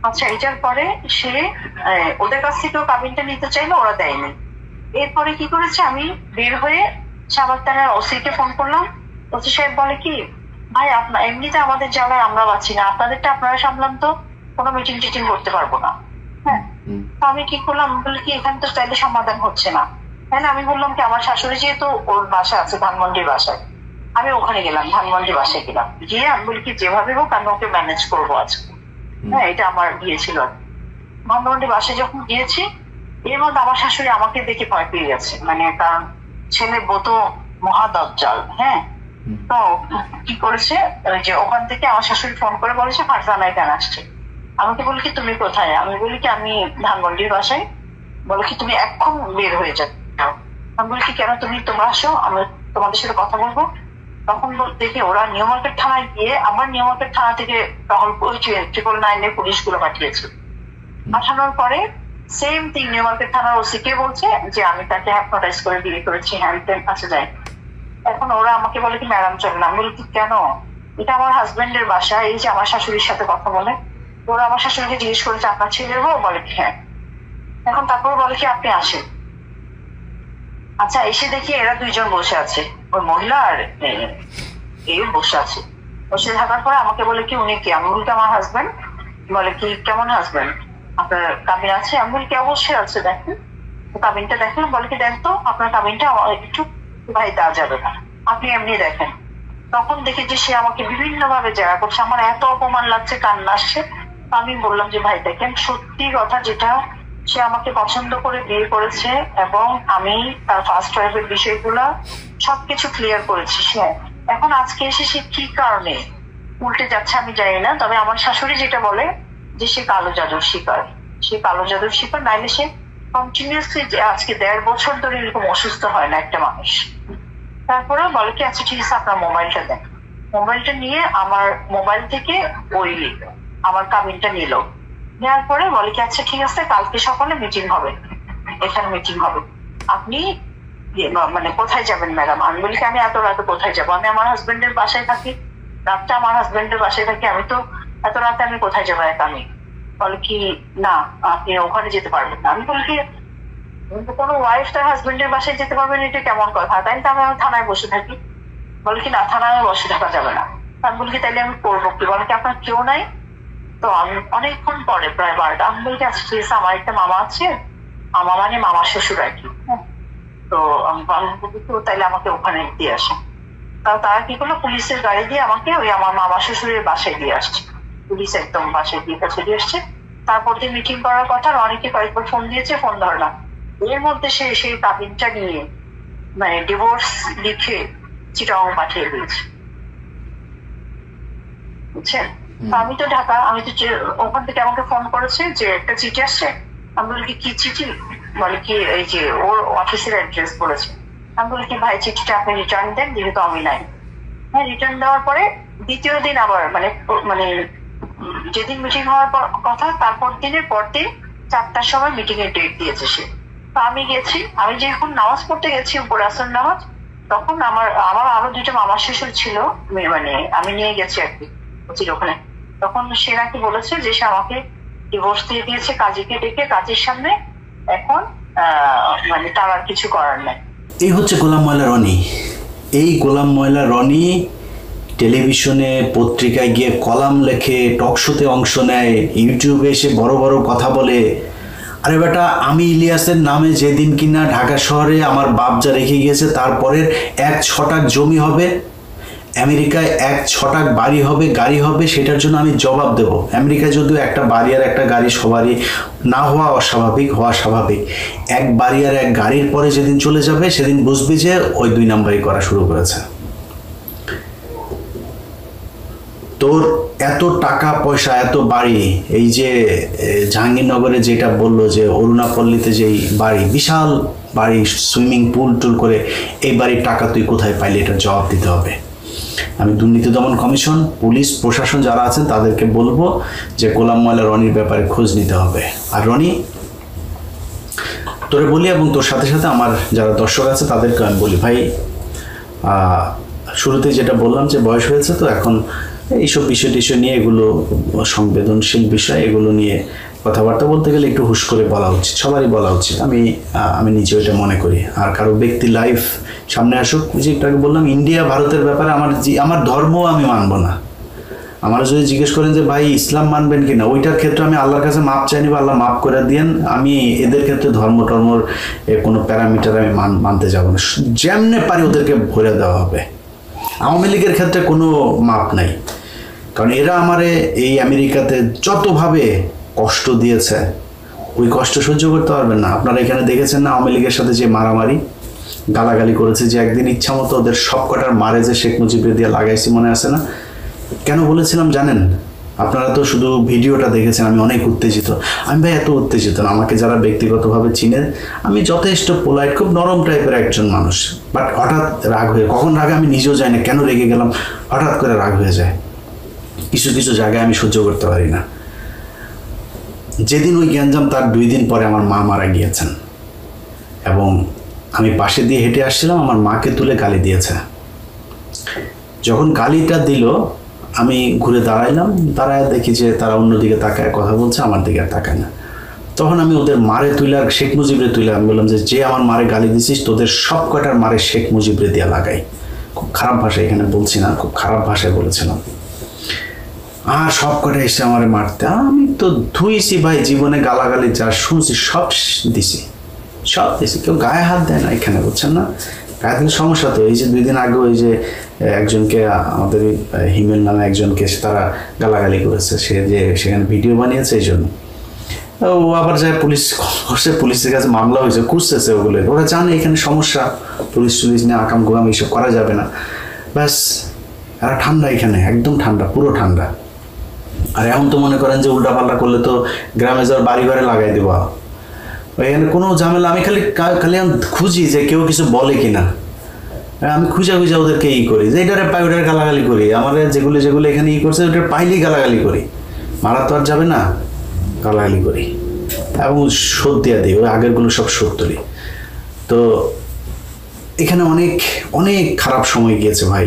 আচ্ছা, এটার পরে সে ওদের কাছ থেকেও কাবিনটা নিতে চাইলো, ওরা দেয়নি। এরপরে কি করেছে, আমি বের হয়ে শাহবাগ থানার ওসিকে ফোন করলাম। ওসি সাহেব বলে কি ভাই আপনার এমনিতে আমাদের জায়গায় আমরা পাচ্ছি না, আপনাদেরটা আপনারা সামলান তো, কোনো মিটিং টিটিং করতে পারবো না। হ্যাঁ, তো আমি কি করলাম, বলি কি এখানে তো চাইলে সমাধান হচ্ছে না। হ্যাঁ, আমি বললাম কি আমার শাশুড়ি যেহেতু ওর বাসা আছে ধানমন্ডির বাসায়, আমি ওখানে গেলাম, ধানমন্ডির বাসায় গেলাম, গিয়ে আমি বলি কি যেভাবে হোক আমি ওকে ম্যানেজ করবো আজকে। হ্যাঁ, এটা আমার গিয়েছিল। ধানমন্ডির বাসায় যখন গিয়েছি, এর মধ্যে আমার শাশুড়ি আমাকে দেখে ভয় পেয়ে গেছে, মানে কারণ ছেলে বউ তো মহাদজ্জাল। হ্যাঁ, তো কি করেছে, ওই যে ওখান থেকে আমার শাশুড়ি ফোন করে বলেছে ফারজানা এখানে আসছে। আমাকে বলি কি তুমি কোথায়? আমি বলি কি আমি ধানমন্ডির বাসায়। বলে কি তুমি এখন বের হয়ে যাও। আমি বলি কি কেন, তোমরা আসো, আমি তোমাদের সাথে কথা বলবো। তখন দেখি ওরা নিউ মার্কেট থানায় গিয়ে আমার নিউ মার্কেট থানা থেকে টহল 999 পুলিশগুলো পাঠিয়েছে। পাঠানোর পরে সেম থিং নিউ মার্কেট থানার ওসি কে বলছে যে আমি তাকে হ্যাপনোটাইজ করে বিয়ে করেছি, হ্যান্ড কাছে যায়। এখন ওরা আমাকে বলে কি ম্যাডাম চল না। আমি বলি কি কেন, এটা আমার হাজবেন্ডের বাসা, এই যে আমার শাশুড়ির সাথে কথা বলে। ওরা আমার শাশুড়িকে জিজ্ঞেস করেছে আপনার ছেলের বউ? বলে কি হ্যাঁ। এখন তারপর বলে কি আপনি আসেন। আচ্ছা, এসে দেখি এরা দুইজন বসে আছে, ওই মহিলা আর এই বসে আছে। বসে থাকার পরে আমাকে বলে কি উনি কি? আমি বলি আমার হাজবেন্ড। বলে কি কেমন হাজবেন্ড, আপনার কাবিন আছে? আমি বলি কি অবশ্যই আছে, দেখেন কাবিনটা দেখেন। বলে কি দেন তো আপনার কাবিনটা, একটু ভাই দেওয়া যাবে না, আপনি এমনি দেখেন। তখন দেখি যে সে আমাকে বিভিন্ন ভাবে জেরা করছে, আমার এত অপমান লাগছে, কান্না আসছে। আমি বললাম যে ভাই দেখেন, সত্যি কথা যেটা, সে আমাকে পছন্দ করে বিয়ে করেছে এবং আমি তার ফার্স্ট ওয়াইফের বিষয়গুলা সবকিছু ক্লিয়ার করেছি। সে এখন আজকে এসে সে কি কারণে উল্টে যাচ্ছে আমি জানি না। তবে আমার শাশুড়ি যেটা বলে যে সে কালো জাদুর শিকার, সে কালো জাদুর শিকার, নাইলে সে কন্টিনিউসলি আজকে 1.5 বছর ধরে এরকম অসুস্থ হয় না একটা মানুষ। তারপরে বলে কি আচ্ছা ঠিক আছে আপনার মোবাইলটা দেন। মোবাইলটা নিয়ে আমার মোবাইল থেকে ওই আমার কাবিনটা নিল। নেওয়ার পরে বলে কি আচ্ছা ঠিক আছে কালকে সকালে মিটিং হবে, এখানে মিটিং হবে, আপনি মানে কোথায় যাবেন ম্যাডাম? আমি বলি কি আমি এত রাতে কোথায় যাবো, আমি আমার হাজবেন্ডের বাসায় থাকি, রাতটা আমার হাজবেন্ডের বাসায় থাকি, আমি তো এত রাতে আমি কোথায় যাবো একা আমি। বলে কি না আপনি ওখানে যেতে পারবেন না। আমি বলি কি কোনো ওয়াইফ তার হাজবেন্ডের বাসায় যেতে পারবেন, এটা কেমন কথা? তাই তো আমি থানায় বসে থাকি। বলে কি না থানায় বসে থাকা যাবে না। আমি বলি কি তাইলে আমি করবো কি? বলে কি আপনার কেউ নাই? তো আমি অনেকক্ষণ পরে প্রায় 12টা আমি বলি আচ্ছা ঠিক আছে আমার একটা মামা আছে, আমার মানে মামা শ্বশুর আর কি। তো আমি বলি তো তাইলে আমাকে ওখানে দিয়ে আসে। তারা কি করলো, পুলিশের গাড়ি দিয়ে আমাকে ওই আমার মামা শ্বশুরের বাসায় দিয়ে আসছে। পুলিশ একদম বাসায় দিয়ে কাছে দিয়ে আসছে। তারপর দিয়ে মিটিং করার কথা, অনেকে কয়েকবার ফোন দিয়েছে, ফোন ধরে না। এর মধ্যে সে সেই কাবিনটা নিয়ে মানে ডিভোর্স লিখে চিটাগাং পাঠিয়ে দিয়েছে, বুঝছেন? আমি তো ঢাকা, আমি তো ওখান থেকে আমাকে ফোন করেছে যে একটা চিঠি আসছে। আমি বলি কি চিঠি? বলে কি এই যে ওর অফিসের অ্যাড্রেস বলেছে। আমি বলি কি ভাই চিঠিটা আপনি রিটার্ন দেন, যেহেতু আমি নাই। হ্যাঁ, রিটার্ন দেওয়ার পরে দ্বিতীয় দিন আবার মানে যেদিন মিটিং হওয়ার কথা তারপর দিনের পর দিন 4টার সময় মিটিং এর ডেট দিয়েছে সে। তো আমি গেছি, আমি যখন নামাজ পড়তে গেছি উপরে আসর নামাজ, তখন আমার আরো 2টা মামা শ্বশুর ছিল, মানে আমি নিয়ে গেছি আর কি ওখানে। তখন সে নাকি বলেছে যে সে আমাকে ডিভোর্স দিয়ে দিয়েছে কাজীকে ডেকে কাজের সামনে, এখন মানে তার আর কিছু করার নাই। এই হচ্ছে গোলাম ময়লা রনি। এই গোলাম ময়লা রনি টেলিভিশনে পত্রিকায় গিয়ে কলাম লেখে, টক শোতে অংশ নেয়, ইউটিউবে এসে বড় বড় কথা বলে। আরে বেটা, আমি ইলিয়াসের নামে যেদিন কিনা ঢাকা শহরে আমার বাপ যা রেখে গিয়েছে তারপরের 1 ছটাক জমি হবে, আমেরিকায় 1 ছটাক বাড়ি হবে, গাড়ি হবে, সেটার জন্য আমি জবাব দেব। আমেরিকায় যদিও একটা বাড়ি আর একটা গাড়ি সবারই না হওয়া অস্বাভাবিক, হওয়া স্বাভাবিক। 1 বাড়ি আর 1 গাড়ির পরে যেদিন চলে যাবে সেদিন বুঝবি যে ওই 2 নাম্বারই করা শুরু করেছে। তোর এত টাকা পয়সা, এত বাড়ি, এই যে জাহাঙ্গীরনগরে যেটা বললো যে অরুণাপল্লীতে যেই বাড়ি, বিশাল বাড়ি, সুইমিং পুল টুল করে, এই বাড়ির টাকা তুই কোথায় পাইলি, এটার জবাব দিতে হবে। আমি দুর্নীতি দমন কমিশন, পুলিশ প্রশাসন যারা আছেন তাদেরকে বলবো যে গোলাম ময়লা রনির ব্যাপারে খোঁজ নিতে হবে। আর রনি, তোরে বলি এবং তোর সাথে সাথে আমার যারা দর্শক আছে তাদেরকে আমি বলি, ভাই শুরুতে যেটা বললাম যে বয়স হয়েছে, তো এখন এইসব বিষয় টিষয় নিয়ে, এগুলো সংবেদনশীল বিষয়, এগুলো নিয়ে কথাবার্তা বলতে গেলে একটু হুশ করে বলা উচিত, সবারই বলা উচিত। আমি নিজেও এটা মনে করি। আর কারো ব্যক্তি লাইফ সামনে আসুক, যে একটু আগে বললাম ইন্ডিয়া ভারতের ব্যাপারে আমার ধর্ম আমি মানব না। আমার যদি জিজ্ঞেস করেন যে ভাই ইসলাম মানবেন কিনা, ওইটার ক্ষেত্রে আমি আল্লাহর কাছে মাপ চাই নিব, আল্লাহ মাপ করে দিয়েন। আমি এদের ক্ষেত্রে টর্মর কোনো প্যারামিটার আমি মানতে যাব না, যেমনে পারি ওদেরকে ভরে দেওয়া হবে। আওয়ামী লীগের ক্ষেত্রে কোনো মাপ নাই, কারণ এরা আমারে এই আমেরিকাতে যতভাবে কষ্ট দিয়েছে, ওই কষ্ট সহ্য করতে পারবেন না। আপনারা এখানে দেখেছেন না আওয়ামী লীগের সাথে যে মারামারি, গালাগালি করেছি যে একদিন ইচ্ছা মতো ওদের সব কটার মারে যে শেখ মুজিবের দিয়ে লাগাইছি, মনে আছে না? কেন বলেছিলাম জানেন? আপনারা তো শুধু ভিডিওটা দেখেছেন, আমি অনেক উত্তেজিত। আমি ভাই এত উত্তেজিত না, আমাকে যারা ব্যক্তিগতভাবে চিনে, আমি যথেষ্ট পোলাইট, খুব নরম টাইপের একজন মানুষ। বাট হঠাৎ রাগ হয়ে, কখন রাগ আমি নিজেও জানি না, কেন রেগে গেলাম, হঠাৎ করে রাগ হয়ে যায়। কিছু কিছু জায়গায় আমি সহ্য করতে পারি না। যেদিন ওই গ্যাঞ্জাম, তার 2 দিন পরে আমার মা মারা গিয়েছেন, এবং আমি পাশে দিয়ে হেঁটে আসছিলাম, আমার মাকে তুলে গালি দিয়েছে। যখন গালিটা দিল, আমি ঘুরে দাঁড়াইলাম, দাঁড়ায় দেখি যে তারা অন্যদিকে তাকায় কথা বলছে, আমার দিকে আর তাকায় না। তখন আমি ওদের মারে তুলে, শেখ মুজিবরে তুলে আমি বললাম যে আমার মারে গালি দিছিস, তোদের সব কটার মারে শেখ মুজিবরে দিয়ে লাগাই। খুব খারাপ ভাষায় এখানে বলছি না, খুব খারাপ ভাষায় বলেছিলাম। আর সব কটা এসে আমারে মারতে, আমি তো ধুইছি ভাই, জীবনে গালাগালি যা শুনছি সব দিছি, সব দিছি। কেউ গায়ে হাত দেয় না এখানে, বুঝছেন না? গায়ে দিলে সমস্যা তো। এই যে 2 দিন আগে ওই যে একজনকে, আমাদের হিমেল নামে একজনকে তারা গালাগালি করেছে, সে যে সেখানে ভিডিও বানিয়েছে, এই জন্য ও আবার যায় পুলিশ করছে, পুলিশের কাছে মামলা হয়েছে, খুঁজতেছে ওগুলো। ওরা জানে এখানে সমস্যা, পুলিশ নিয়ে আকাম গোকাম এইসব করা যাবে না। ব্যাস, এরা ঠান্ডা, এখানে একদম ঠান্ডা, পুরো ঠান্ডা। আর এখন তো মনে করেন যে উল্টাপাল্টা করলে তো গ্রামে যাওয়ার বাড়ি ঘরে লাগাই দেবো, এখানে কোনো ঝামেলা। আমি খালি আমি খুঁজি যে কেউ কিছু বলে কিনা, আমি খুঁজা ওদেরকে করি যে এটারে পাই, ওটার গালাগালি করি। আমার যেগুলো এখানে করছে, ওটার পাইলেই গালাগালি করি। মারা তো আর যাবে না, গালাগালি করি এবং শোধ দিয়ে দিই, ওই আগেরগুলো সব শোধ তুলি। তো এখানে অনেক অনেক খারাপ সময় গিয়েছে ভাই।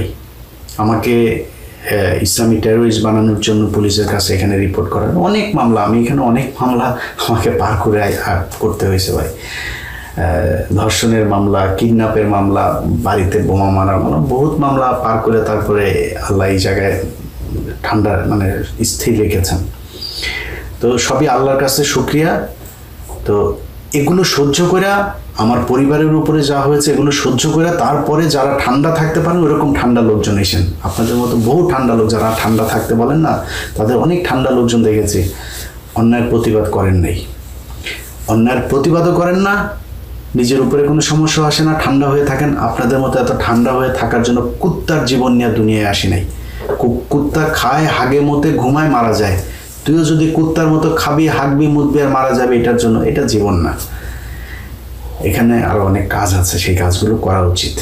আমাকে ইসলামী টেরোরিস্ট বানানোর জন্য পুলিশের কাছে এখানে রিপোর্ট করার অনেক মামলা, আমি এখানে অনেক মামলা আমাকে পার করে করতে হয়েছে ভাই। ধর্ষণের মামলা, কিডন্যাপের মামলা, বাড়িতে বোমা মারার মামলা, বহুত মামলা পার করে তারপরে আল্লাহ এই জায়গায় ঠান্ডা মানে স্থির রেখেছেন। তো সবই আল্লাহর কাছে শুকরিয়া। তো এগুলো সহ্য করে, আমার পরিবারের উপরে যা হয়েছে এগুলো সহ্য করে, তারপরে যারা ঠান্ডা থাকতে পারেন ওরকম ঠান্ডা লোকজন এসেন। আপনাদের মতো বহু ঠান্ডা লোক, যারা ঠান্ডা থাকতে বলেন না, তাদের অনেক ঠান্ডা লোকজন দেখেছি। অন্যায়ের প্রতিবাদ করেন নাই, অন্যায়ের প্রতিবাদও করেন না, নিজের উপরে কোনো সমস্যা আসে না, ঠান্ডা হয়ে থাকেন। আপনাদের মতো এত ঠান্ডা হয়ে থাকার জন্য কুত্তার জীবন নিয়ে দুনিয়ায় আসি নাই। কুত্তা খায়, হাগে, মতে, ঘুমায়, মারা যায়। তুইও যদি কুত্তার মতো খাবি, হাগবি, মুতবি আর মারা যাবে এটার জন্য, এটা জীবন না। এখানে আরো অনেক কাজ আছে, সেই কাজগুলো করা উচিত।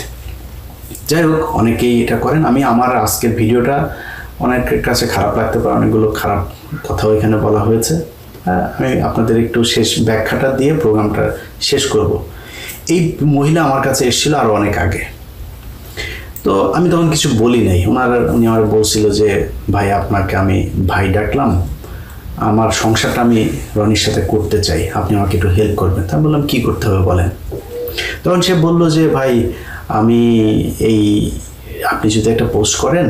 যাই হোক, অনেকেই এটা করেন। আমি আমার আজকের ভিডিওটা অনেকের কাছে খারাপ লাগতে পারে, অনেকগুলো খারাপ কথাও এখানে বলা হয়েছে। আমি আপনাদের একটু শেষ ব্যাখ্যাটা দিয়ে প্রোগ্রামটা শেষ করব। এই মহিলা আমার কাছে এসেছিল আরো অনেক আগে, তো আমি তখন কিছু বলি নাই। উনি আমার বলছিল যে ভাই, আপনাকে আমি ভাই ডাকলাম, আমার সংসারটা আমি রনির সাথে করতে চাই, আপনি আমাকে একটু হেল্প করবেন। তা বললাম কি করতে হবে বলেন। তখন সে বলল যে ভাই, আমি আপনি যদি একটা পোস্ট করেন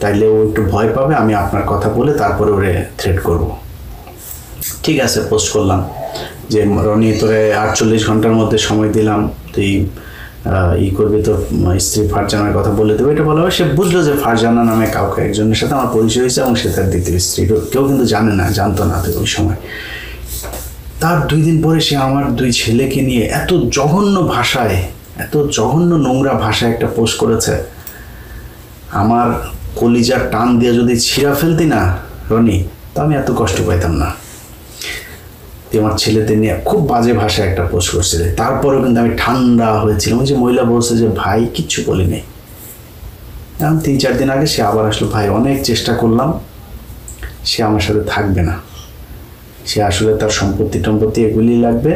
তাইলে ও একটু ভয় পাবে, আমি আপনার কথা বলে তারপরে ওরে থ্রেট করব। ঠিক আছে, পোস্ট করলাম যে রনি, তোরে 48 ঘন্টার মধ্যে সময় দিলাম, তুই করবি, তো স্ত্রী ফারজানার কথা বলে দেবো। এটা বলা হয়, সে বুঝলো যে ফারজানা নামে কাউকে একজনের সাথে আমার পরিচয় হয়েছে, এবং সে তার দ্বিতীয় স্ত্রী। কেউ কিন্তু জানতো না তো ওই সময়। তার 2 দিন পরে সে আমার 2 ছেলেকে নিয়ে এত জঘন্য ভাষায়, এত জঘন্য নোংরা ভাষায় একটা পোস্ট করেছে। আমার কলিজার টান দিয়ে যদি ছিঁড়া ফেলতি না রনি, তা আমি এত কষ্ট পাইতাম না। আমার ছেলেদের নিয়ে খুব বাজে ভাষায় একটা পোস্ট করছিল। তারপরেও কিন্তু আমি ঠান্ডা হয়েছিলাম। ওই যে মহিলা বলছে যে ভাই, কিচ্ছু বলি নেই। এখন 3-4 দিন আগে সে আবার আসলো, ভাই অনেক চেষ্টা করলাম, সে আমার সাথে থাকবে না, সে আসলে তার সম্পত্তি এগুলি লাগবে,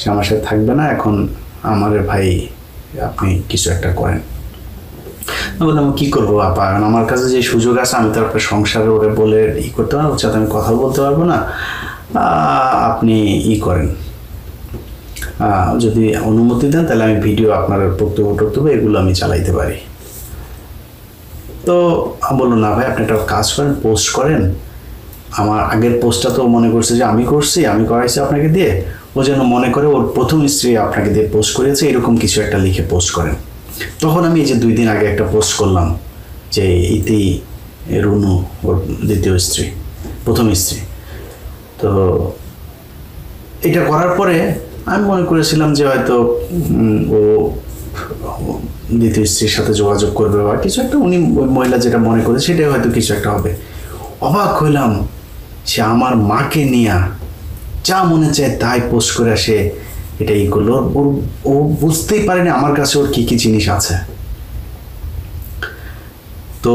সে আমার সাথে থাকবে না। এখন আমারে ভাই, আপনি কিছু একটা করেন। আমি বললাম কি করবো আপা, আমার কাছে যে সুযোগ আছে আমি তারপরে সংসারে ওরে বলে করতে পারবো, সাথে আমি কথা বলতে পারবো না, আপনি করেন, যদি অনুমতি দেন তাহলে আমি ভিডিও, আপনার বক্তব্য এগুলো আমি চালাইতে পারি। তো বললো না ভাই, আপনি একটা কাজ করেন, পোস্ট করেন। আমার আগের পোস্টটা তো মনে করছে যে আমি করছি, আমি করাইছি আপনাকে দিয়ে, ও যেন মনে করে ওর প্রথম স্ত্রী আপনাকে দিয়ে পোস্ট করেছে, এরকম কিছু একটা লিখে পোস্ট করেন। তখন আমি এই যে 2 দিন আগে একটা পোস্ট করলাম যে ইতি রুনু ওর দ্বিতীয় স্ত্রী, প্রথম স্ত্রী। তো এটা করার পরে আমি মনে করেছিলাম যে হয়তো ও দ্বিতীয় স্ত্রীর সাথে যোগাযোগ করবে বা কিছু একটা, উনি ওই মহিলা যেটা মনে করে সেটাই হয়তো কিছু একটা হবে। অবাক হইলাম, সে আমার মাকে নিয়ে যা মনে চায় তাই পোস্ট করে আসে, এটা ই করলো। ও বুঝতেই পারেনি আমার কাছে ওর কি কি জিনিস আছে। তো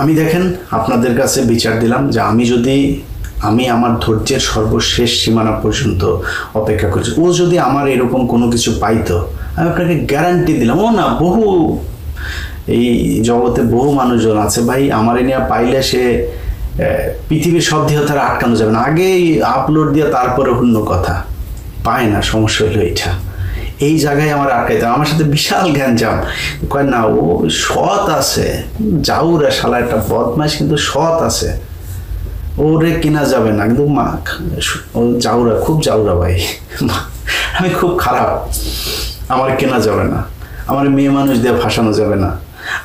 আমি দেখেন আপনাদের কাছে বিচার দিলাম যে আমি আমার ধৈর্যের সর্বশেষ সীমানা পর্যন্ত অপেক্ষা করছি। ও যদি আমার এরকম কোনো কিছু পাইতো, আমি আপনাকে গ্যারান্টি দিলাম, ও না বহু এই জগতে বহু মানুষজন আছে ভাই, আমার এ নিয়ে পাইলে সে পৃথিবীর সব দিয়ে তারা আটকানো যাবে না, আগেই আপলোড দিয়ে তারপরে অন্য কথা। পায় না, সমস্যা হলো এইটা। এই জায়গায় আমার আটকাইতে, আমার সাথে বিশাল জ্ঞানজাম। কয় না ও সৎ আছে, জাউরা শালা একটা বদমাইশ, কিন্তু সৎ আছে, ওরে কেনা যাবে না। কিন্তু মা ও জাউরা, খুব জাউরা ভাই, আমি খুব খারাপ, আমার কেনা যাবে না, আমার মেয়ে মানুষ দিয়ে ফাঁসানো যাবে না,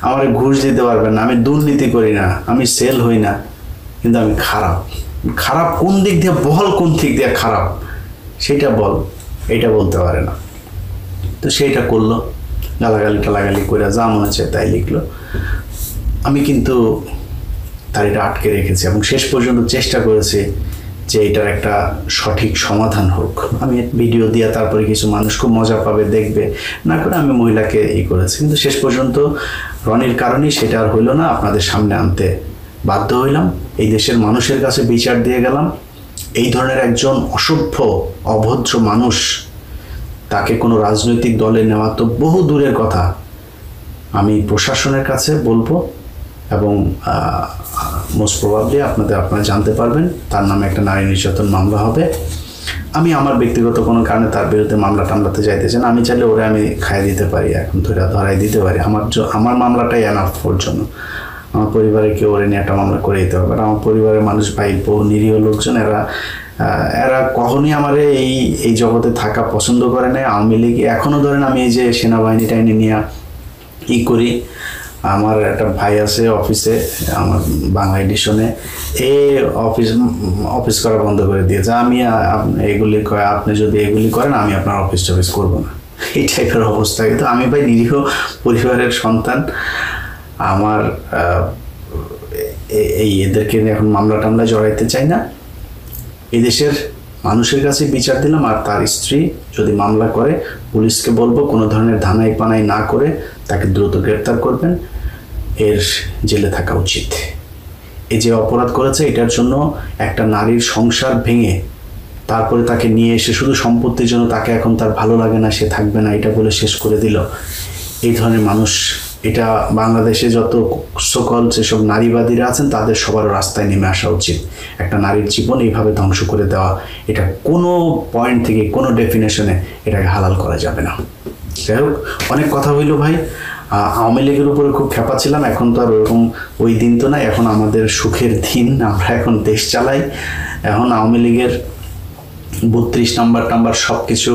আমার ঘুষ দিতে পারবে না, আমি দুর্নীতি করি না, আমি সেল হই না, কিন্তু আমি খারাপ। খারাপ কোন দিক দিয়ে বল, কোন দিক দিয়ে খারাপ সেটা বল, এইটা বলতে পারে না। তো সেইটা করলো, গালাগালি করে যা মনে চায় তাই লিখলো। আমি কিন্তু তার এটা আটকে রেখেছি এবং শেষ পর্যন্ত চেষ্টা করেছি যে এটার একটা সঠিক সমাধান হোক। আমি ভিডিও দিয়ে তারপরে কিছু মানুষ খুব মজা পাবে, দেখবে, না করে আমি মহিলাকে করেছি। কিন্তু শেষ পর্যন্ত রনির কারণেই সেটা আর হইল না, আপনাদের সামনে আনতে বাধ্য হইলাম। এই দেশের মানুষের কাছে বিচার দিয়ে গেলাম। এই ধরনের একজন অসভ্য অভদ্র মানুষ, তাকে কোনো রাজনৈতিক দলে নেওয়া তো বহু দূরের কথা, আমি প্রশাসনের কাছে বলবো এবং মোস্ট প্রবাবলি আপনারা জানতে পারবেন তার নামে একটা নারী নির্যাতন মামলা হবে। আমি আমার ব্যক্তিগত কোনো কারণে তার বিরুদ্ধে মামলা টামলাতে চাইতে চাই না। আমি চাইলে ওরে আমি খাইয়ে দিতে পারি, এখন ধরাই দিতে পারি। আমার মামলাটাই এনাফ ওর জন্য। আমার পরিবারে কেউ ওরে নিয়ে একটা মামলা করে দিতে পারবে। আমার পরিবারের মানুষ ভাই বহু নিরীহ লোকজন, এরা কখনই আমার এই জগতে থাকা পছন্দ করে না। আওয়ামী লীগ এখনও ধরেন, আমি এই যে সেনাবাহিনী টাইনি নিয়ে করি, আমার একটা ভাই আছে অফিসে, আমার বাংলা এডিশনে, অফিস করা বন্ধ করে দিয়েছে। আমি এগুলি আপনি যদি এগুলি করেন আমি আপনার অফিস টফিস করবো না, এই টাইপের অবস্থা। কিন্তু আমি ভাই নিরীহ পরিবারের সন্তান, আমার এদেরকে এখন মামলা টামলা জড়াইতে চাই না। এই দেশের মানুষের কাছে বিচার দিলাম। আর তার স্ত্রী যদি মামলা করে, পুলিশকে বলবো কোনো ধরনের ধানাই পানাই না করে তাকে দ্রুত গ্রেপ্তার করবেন, এর জেলে থাকা উচিত। এই যে অপরাধ করেছে, এটার জন্য একটা নারীর সংসার ভেঙে তারপরে তাকে নিয়ে এসে শুধু সম্পত্তির জন্য তাকে এখন তার ভালো লাগে না, সে থাকবে না, এটা বলে শেষ করে দিল। এই ধরনের মানুষ, এটা বাংলাদেশে যত সকল যেসব নারীবাদীরা আছেন তাদের সবার রাস্তায় নেমে আসা উচিত। একটা নারীর জীবন এইভাবে ধ্বংস করে দেওয়া, এটা কোনো পয়েন্ট থেকে কোনো ডেফিনেশনে এটাকে হালাল করা যাবে না। যাই হোক, অনেক কথা হইল ভাই। আওয়ামী লীগের উপরে খুব খেপা ছিলাম, এখন তো আর ওরকম ওই দিন তো নাই, এখন আমাদের সুখের দিন, আমরা এখন দেশ চালাই। এখন আওয়ামী লীগের 32 নাম্বার সব কিছু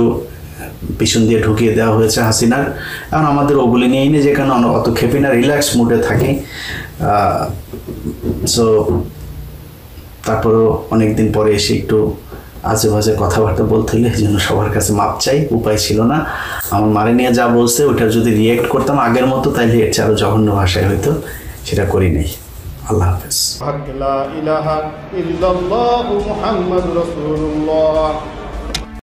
পিছন দিয়ে ঢুকিয়ে দেওয়া হয়েছে হাসিনার। এখন আমাদের ওগুলি নিয়েই নেই, যেখানে অত খেপি না, রিল্যাক্স মুডে থাকি। সো তারপরেও অনেকদিন পরে এসে একটু আজে বাজে কথাবার্তা বলতে হলে এই জন্য সবার কাছে মাপ চাই, উপায় ছিল না। আমার মারে নিয়ে যা বলছে ওটা যদি রিয়েক্ট করতাম আগের মতো, তাইলে এর চেয়ে আরো জঘন্য ভাষায় হয়তো, সেটা করি নাই। আল্লাহ হাফেজ।